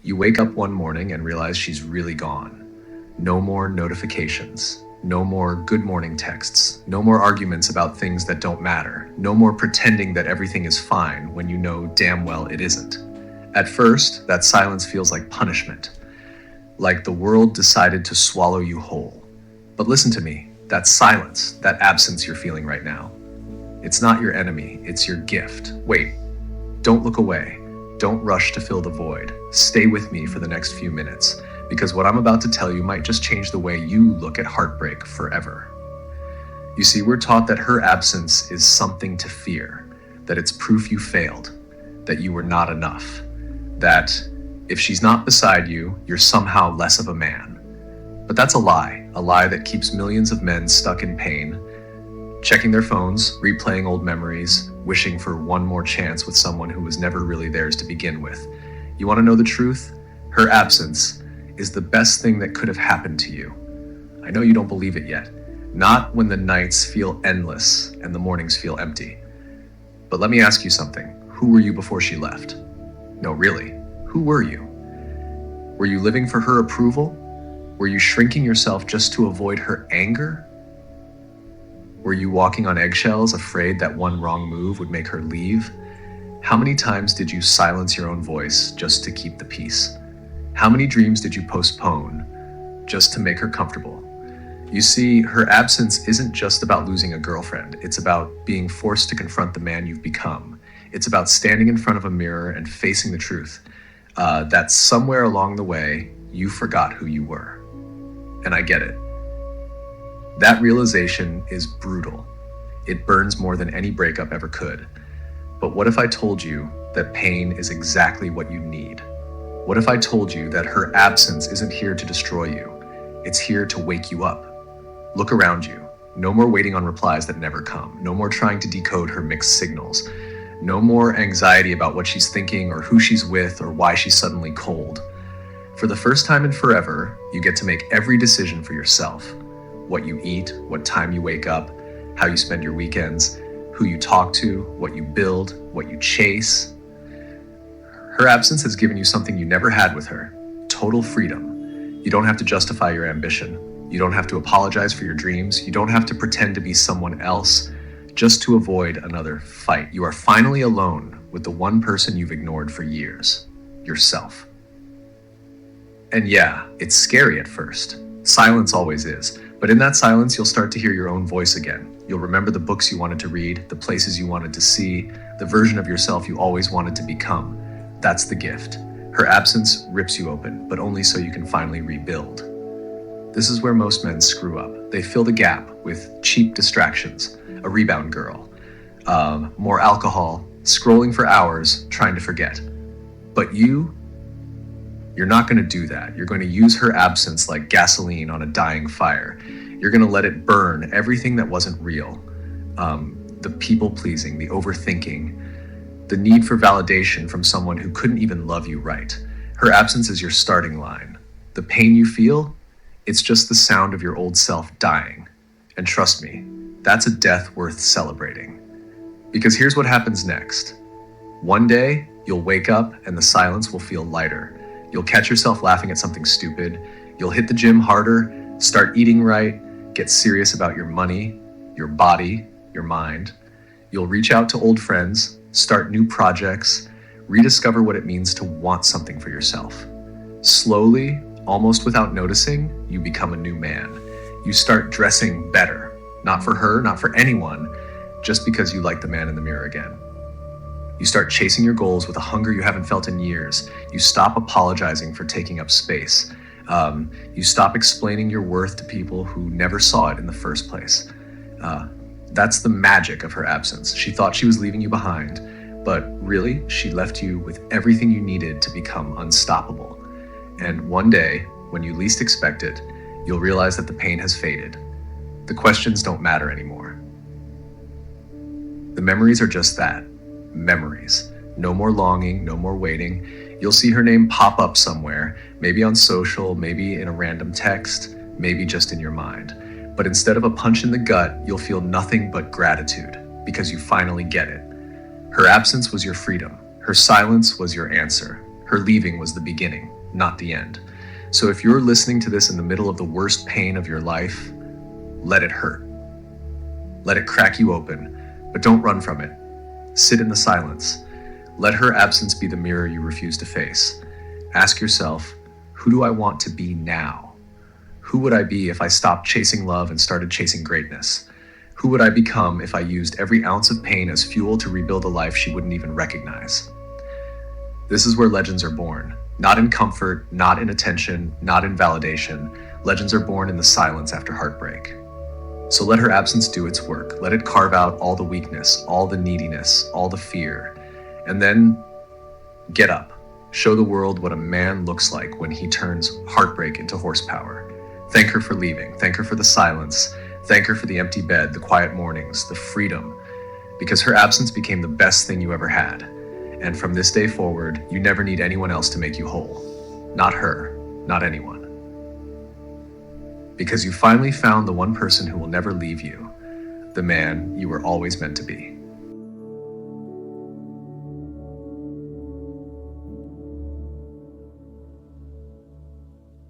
You wake up one morning and realize she's really gone. No more notifications. No more good morning texts. No more arguments about things that don't matter. No more pretending that everything is fine when you know damn well it isn't. At first, that silence feels like punishment, like the world decided to swallow you whole. But listen to me, that silence, that absence you're feeling right now, it's not your enemy, it's your gift. Wait, don't look away. Don't rush to fill the void. Stay with me for the next few minutes, because what I'm about to tell you might just change the way you look at heartbreak forever. You see, we're taught that her absence is something to fear, that it's proof you failed, that you were not enough, that if she's not beside you, you're somehow less of a man. But that's a lie that keeps millions of men stuck in pain, checking their phones, replaying old memories, wishing for one more chance with someone who was never really theirs to begin with. You want to know the truth? Her absence is the best thing that could have happened to you. I know you don't believe it yet. Not when the nights feel endless and the mornings feel empty. But let me ask you something. Who were you before she left? No, really, who were you? Were you living for her approval? Were you shrinking yourself just to avoid her anger? Were you walking on eggshells, afraid that one wrong move would make her leave? How many times did you silence your own voice just to keep the peace? How many dreams did you postpone just to make her comfortable? You see, her absence isn't just about losing a girlfriend. It's about being forced to confront the man you've become. It's about standing in front of a mirror and facing the truth that somewhere along the way, you forgot who you were. And I get it. That realization is brutal. It burns more than any breakup ever could. But what if I told you that pain is exactly what you need? What if I told you that her absence isn't here to destroy you? It's here to wake you up. Look around you. No more waiting on replies that never come. No more trying to decode her mixed signals. No more anxiety about what she's thinking or who she's with or why she's suddenly cold. For the first time in forever, you get to make every decision for yourself. What you eat, what time you wake up, how you spend your weekends, who you talk to, what you build, what you chase. Her absence has given you something you never had with her, total freedom. You don't have to justify your ambition. You don't have to apologize for your dreams. You don't have to pretend to be someone else just to avoid another fight. You are finally alone with the one person you've ignored for years, yourself. And yeah, it's scary at first. Silence always is. But in that silence, you'll start to hear your own voice again. You'll remember the books you wanted to read, the places you wanted to see, the version of yourself you always wanted to become. That's the gift. Her absence rips you open, but only so you can finally rebuild. This is where most men screw up. They fill the gap with cheap distractions, a rebound girl, more alcohol, scrolling for hours, trying to forget. But you're not going to do that. You're going to use her absence like gasoline on a dying fire. You're going to let it burn everything that wasn't real. The people-pleasing, the overthinking, the need for validation from someone who couldn't even love you right. Her absence is your starting line. The pain you feel, it's just the sound of your old self dying. And trust me, that's a death worth celebrating. Because here's what happens next. One day, you'll wake up and the silence will feel lighter. You'll catch yourself laughing at something stupid. You'll hit the gym harder, start eating right, get serious about your money, your body, your mind. You'll reach out to old friends, start new projects, rediscover what it means to want something for yourself. Slowly, almost without noticing, you become a new man. You start dressing better, not for her, not for anyone, just because you like the man in the mirror again. You start chasing your goals with a hunger you haven't felt in years. You stop apologizing for taking up space. You stop explaining your worth to people who never saw it in the first place. That's the magic of her absence. She thought she was leaving you behind, but really, she left you with everything you needed to become unstoppable. And one day, when you least expect it, you'll realize that the pain has faded. The questions don't matter anymore. The memories are just that. Memories. No more longing, no more waiting. You'll see her name pop up somewhere, maybe on social, maybe in a random text, maybe just in your mind. But instead of a punch in the gut, you'll feel nothing but gratitude because you finally get it. Her absence was your freedom. Her silence was your answer. Her leaving was the beginning, not the end. So if you're listening to this in the middle of the worst pain of your life, let it hurt. Let it crack you open, but don't run from it. Sit in the silence. Let her absence be the mirror you refuse to face. Ask yourself, who do I want to be now? Who would I be if I stopped chasing love and started chasing greatness? Who would I become if I used every ounce of pain as fuel to rebuild a life she wouldn't even recognize? This is where legends are born. Not in comfort, not in attention, not in validation. Legends are born in the silence after heartbreak. So let her absence do its work. Let it carve out all the weakness, all the neediness, all the fear. And then get up. Show the world what a man looks like when he turns heartbreak into horsepower. Thank her for leaving. Thank her for the silence. Thank her for the empty bed, the quiet mornings, the freedom. Because her absence became the best thing you ever had. And from this day forward, you never need anyone else to make you whole. Not her, not anyone. Because you finally found the one person who will never leave you, the man you were always meant to be.